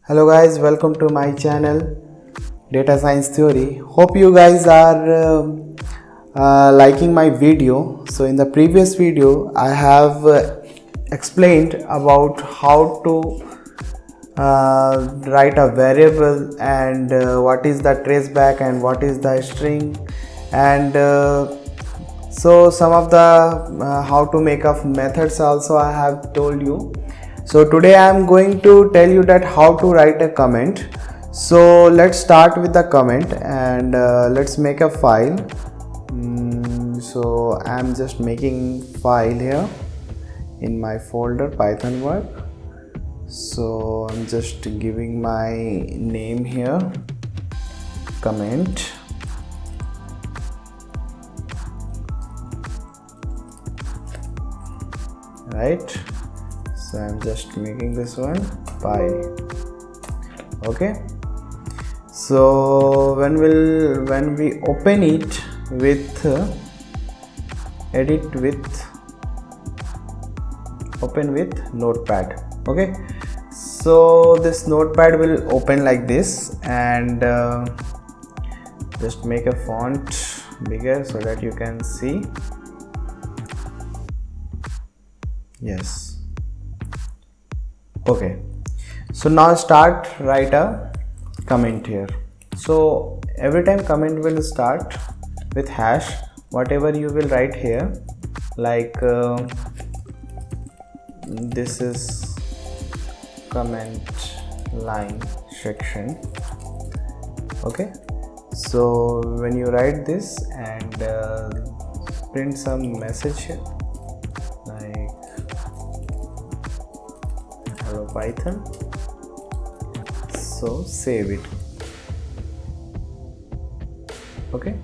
Hello guys, welcome to my channel Data Science Theory. Hope you guys are liking my video. So in the previous video I have explained about how to write a variable and what is the traceback and what is the string, and so some of the how to make up methods also I have told you. So today I am going to tell you that how to write a comment. So let's start with the comment and let's make a file. So I am just making file here in my folder Python work. So I'm just giving my name here, comment, right? So I'm just making this one file. Okay, so when we open it with open with notepad. Okay, so this notepad will open like this, and just make a font bigger so that you can see. Yes. Okay, so now write a comment here. So every time comment will start with hash, whatever you will write here, like this is comment line section. Okay, so when you write this and print some message here like hello Python, so save it. Okay,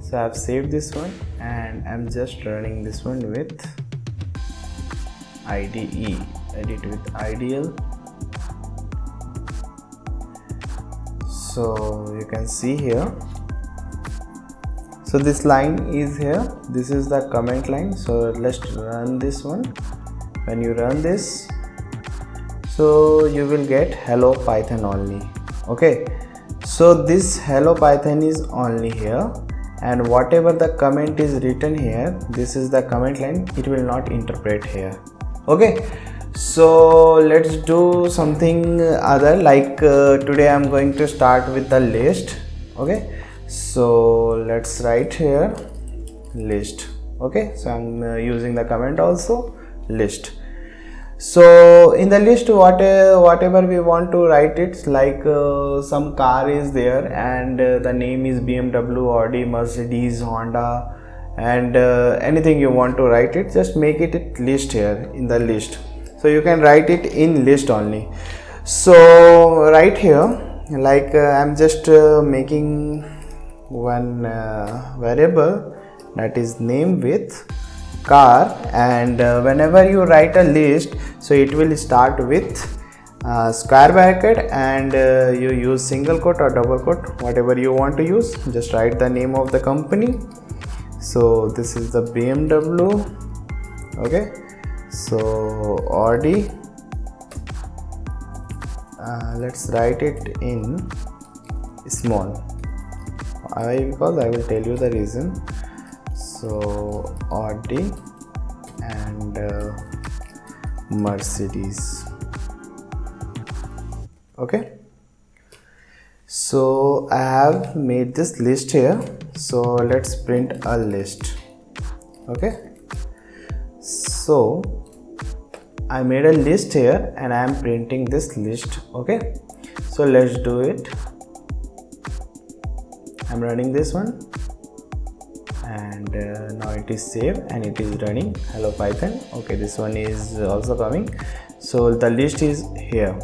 so I have saved this one and I'm just running this one with IDE, edit with ideal. So you can see here, so this line is here, this is the comment line. So let's run this one. When you run this, so you will get hello Python only. Okay, so this hello Python is only here, and whatever the comment is written here, this is the comment line, it will not interpret here. Okay, so let's do something other, like today I'm going to start with the list. Okay, so let's write here list. Okay, so I'm using the comment also list. So in the list, whatever we want to write, it's like some car is there and the name is BMW, Audi, Mercedes, Honda, and anything you want to write it, just make it list here in the list. So you can write it in list only. So right here, like I'm just making one variable that is name with car, and whenever you write a list, so it will start with square bracket, and you use single quote or double quote, whatever you want to use. Just write the name of the company. So this is the BMW. Okay, so Audi, let's write it in small. Because I will tell you the reason. So Audi and Mercedes. Okay, so I have made this list here. So let's print a list. Okay, so I made a list here and I am printing this list. Okay, so let's do it. I'm running this one, and now it is saved and it is running hello Python. Okay, this one is also coming. So the list is here.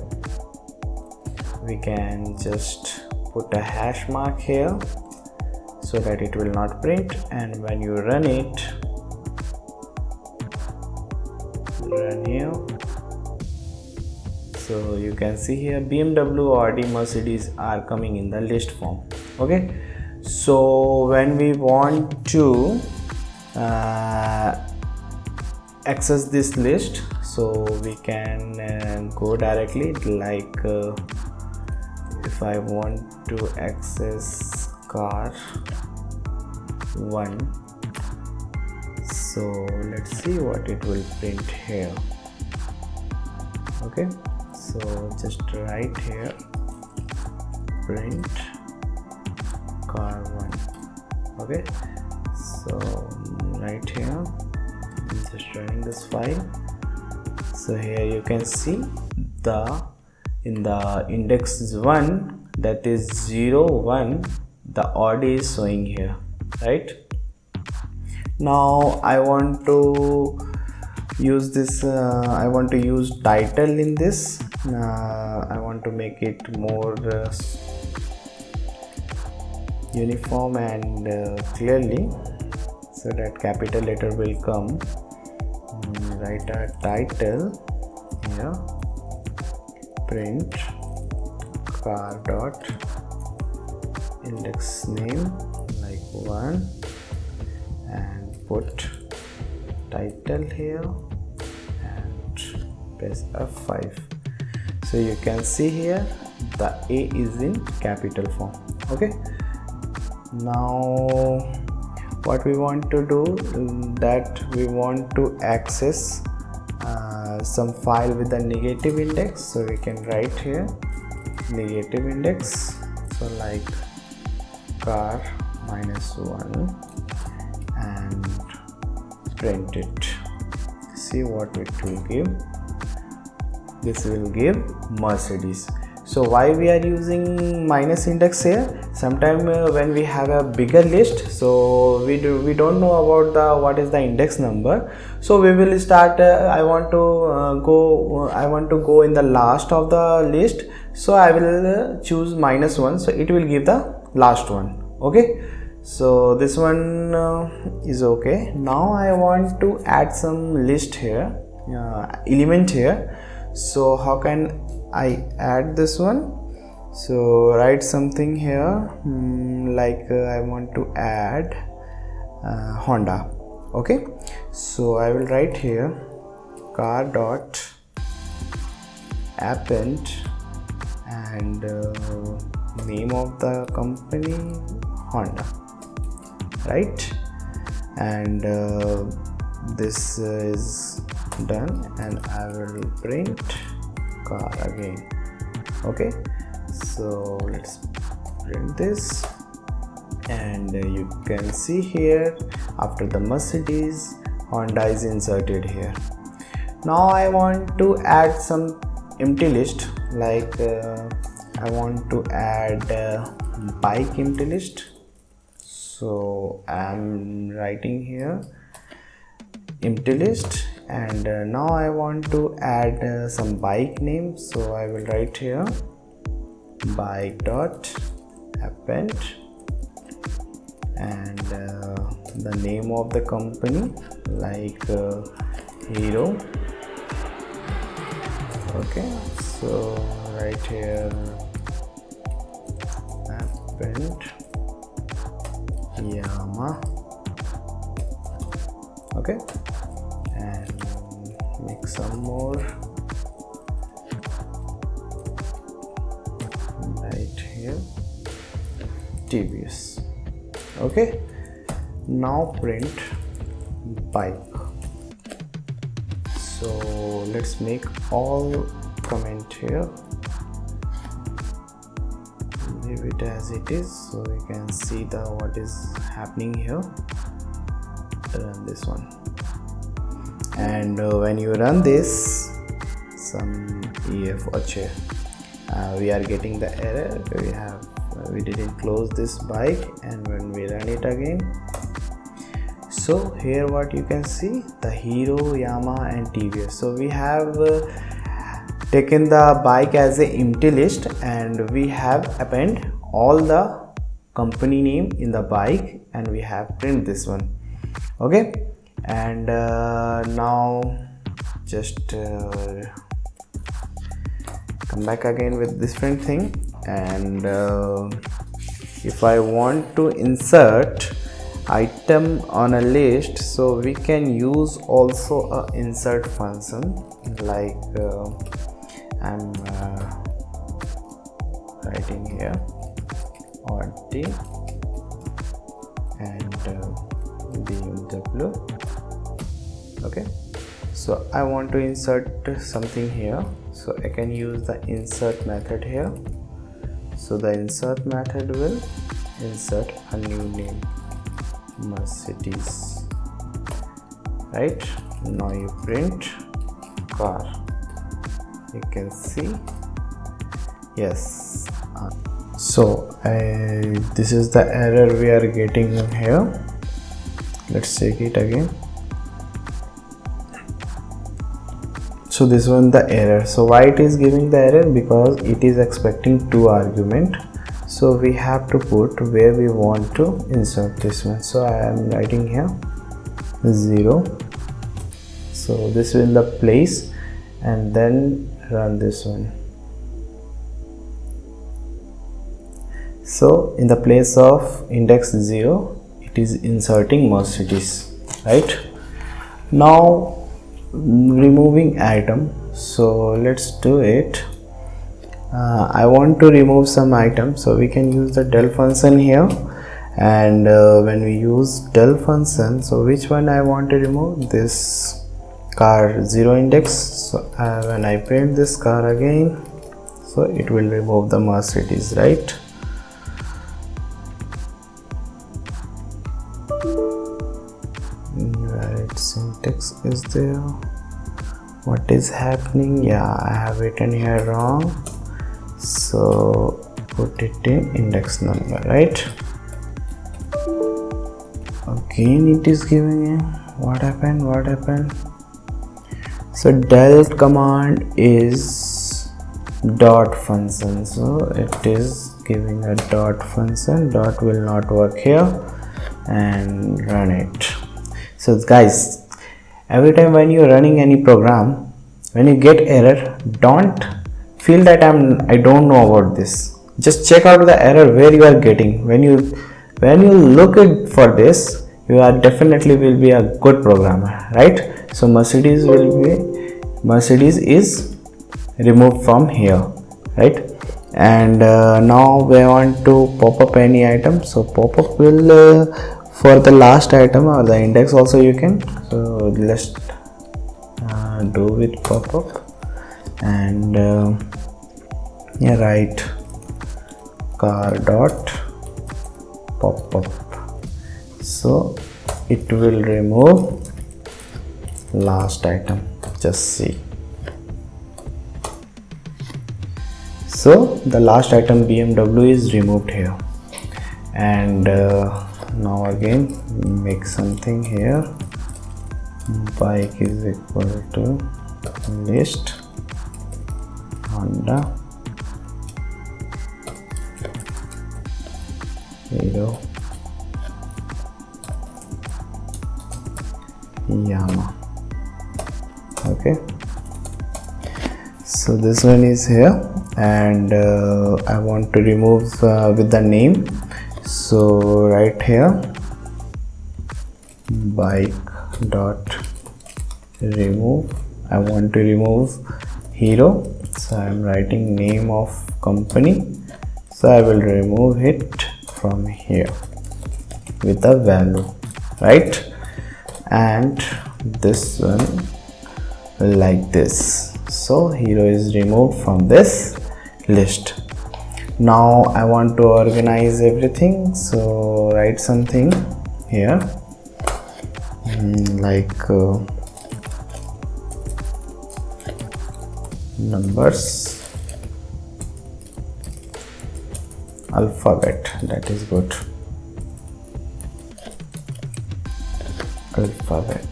We can just put a hash mark here so that it will not print, and when you run it, run here, so you can see here BMW, Audi, Mercedes are coming in the list form. Okay, so when we want to access this list, so we can go directly like if I want to access car 1, so let's see what it will print here. Okay, so just write here print car 1. Okay, so right here I'm just running this file. So here you can see in the index 1, that is 0 1, the odd is showing here, right? Now I want to use this I want to use title in this. I want to make it more uniform and clearly, so that capital letter will come. Write a title here, print car dot index name like 1, and put title here and press F5. So you can see here the A is in capital form. Okay, now what we want to do, that we want to access some file with a negative index, so we can write here negative index, so like car -1, and print it. See what it will give. This will give Mercedes. So why we are using minus index here? Sometime when we have a bigger list, so we don't know about what is the index number, so we will start I want to go in the last of the list, so I will choose -1, so it will give the last one. Okay, so this one is okay. Now I want to add some list here, element here. So how can I add this one? So write something here, like I want to add Honda. Okay, so I will write here car dot append, and name of the company Honda, right? And this is done, and I will print car again. Okay, so let's print this, and you can see here after the Mercedes, Honda is inserted here. Now I want to add some empty list, like I want to add bike empty list. So I'm writing here empty list, and now I want to add some bike name, so I will write here bike dot append, and the name of the company like Hero. Okay, so right here append Yamaha. Okay, and make some more right here TVS. Okay, now print bike. So let's make all comment here, leave it as it is, so we can see what is happening here. Run this one, and when you run this, some EF ache, we are getting the error. We didn't close this bike, and when we run it again, so here what you can see, the Hero, Yamaha and TVS. So we have taken the bike as a empty list, and we have append all the company name in the bike, and we have print this one. Okay, and now just come back again with different thing, and if I want to insert item on a list, so we can use also a insert function, like I'm writing here odd D and BMW. Okay, so I want to insert something here, so I can use the insert method here. So the insert method will insert a new name, Mercedes, right? Now you print car, you can see, yes. So this is the error we are getting here. Let's check it again. So this one the error. So why it is giving the error? Because it is expecting 2 argument. So we have to put where we want to insert this one. So I am writing here 0. So this will the place, and then run this one. So in the place of index 0, it is inserting Mercedes, right? Now removing item, so let's do it. I want to remove some item, so we can use the del function here. And when we use del function, so which one I want to remove? This car 0 index. So when I print this car again, so it will remove the Mercedes, right? Right, syntax is there. What is happening? Yeah, I have written here wrong, so put it in index number, right? Again it is giving a what happened. So del command is dot function, so it is giving a dot function. Dot will not work here, and run it. So guys, every time when you're running any program, when you get error, don't feel that I don't know about this. Just check out the error where you are getting. When you look it for this, you are definitely will be a good programmer, right? So Mercedes is removed from here, right? And now we want to pop up any item. So pop up will for the last item or the index also you can. So let's do with pop up, and yeah, write car dot pop up. So it will remove last item. Just see. So the last item BMW is removed here. And now again make something here. Bike is equal to list Honda Hero Yamaha. Okay, so this one is here, and I want to remove with the name. So right here bike dot remove. I want to remove hero, so I am writing name of company, so I will remove it from here with a value, right? And this one like this. So hero is removed from this list. Now I want to organize everything, so write something here like numbers, alphabet, that is good, alphabet.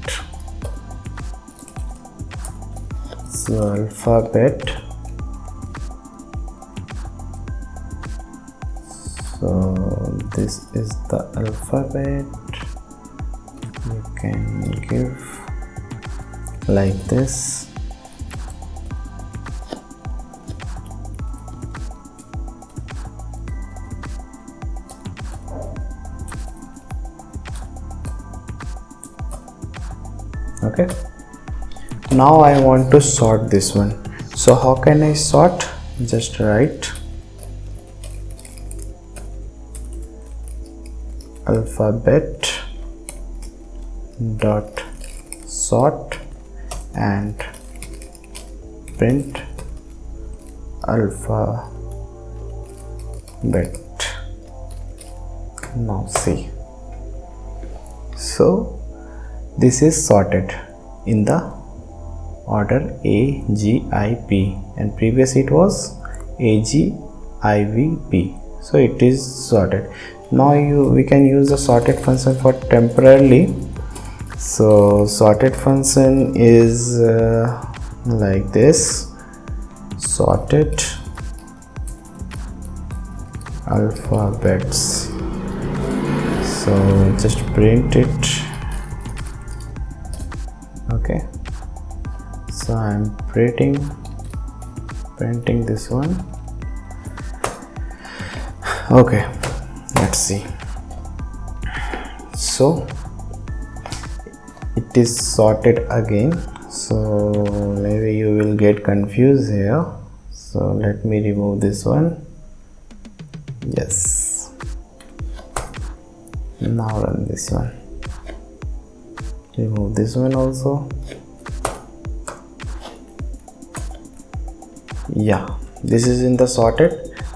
So alphabet, so this is the alphabet. You can give like this. Okay, now I want to sort this one. So how can I sort? Just write alphabet dot sort and print alphabet. Now see, so this is sorted in the order A G I P, and previous it was A G I V P, so it is sorted. Now we can use the sorted function for temporarily. So sorted function is like this: sorted alphabets. So just print it. Okay, so I'm printing this one. Okay, let's see. So it is sorted again, so maybe you will get confused here. So let me remove this one. Yes, now run this one. Remove this one also. Yeah, this is in the sorted,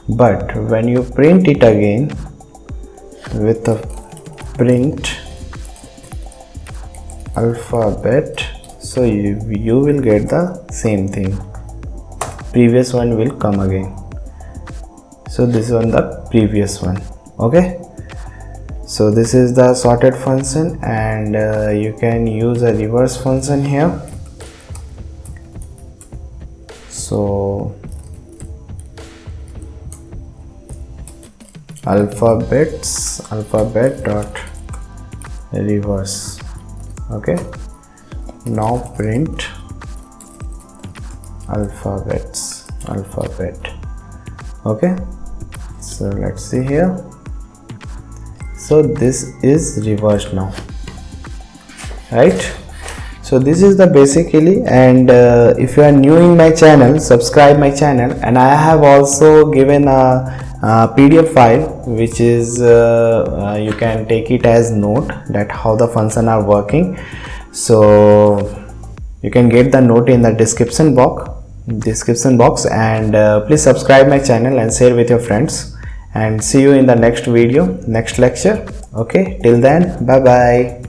but when you print it again with the print alphabet, so you will get the same thing. Previous one will come again. So this one, the previous one. Okay, so this is the sorted function, and you can use a reverse function here. So alphabet dot reverse. Okay, now print alphabet. Okay, so let's see here. So this is reversed now, right? So this is the basically, and if you are new in my channel, subscribe my channel, and I have also given a PDF file which is you can take it as note that how the function are working. So you can get the note in the description box, and please subscribe my channel and share with your friends, and see you in the next video, next lecture. Okay, till then, bye bye.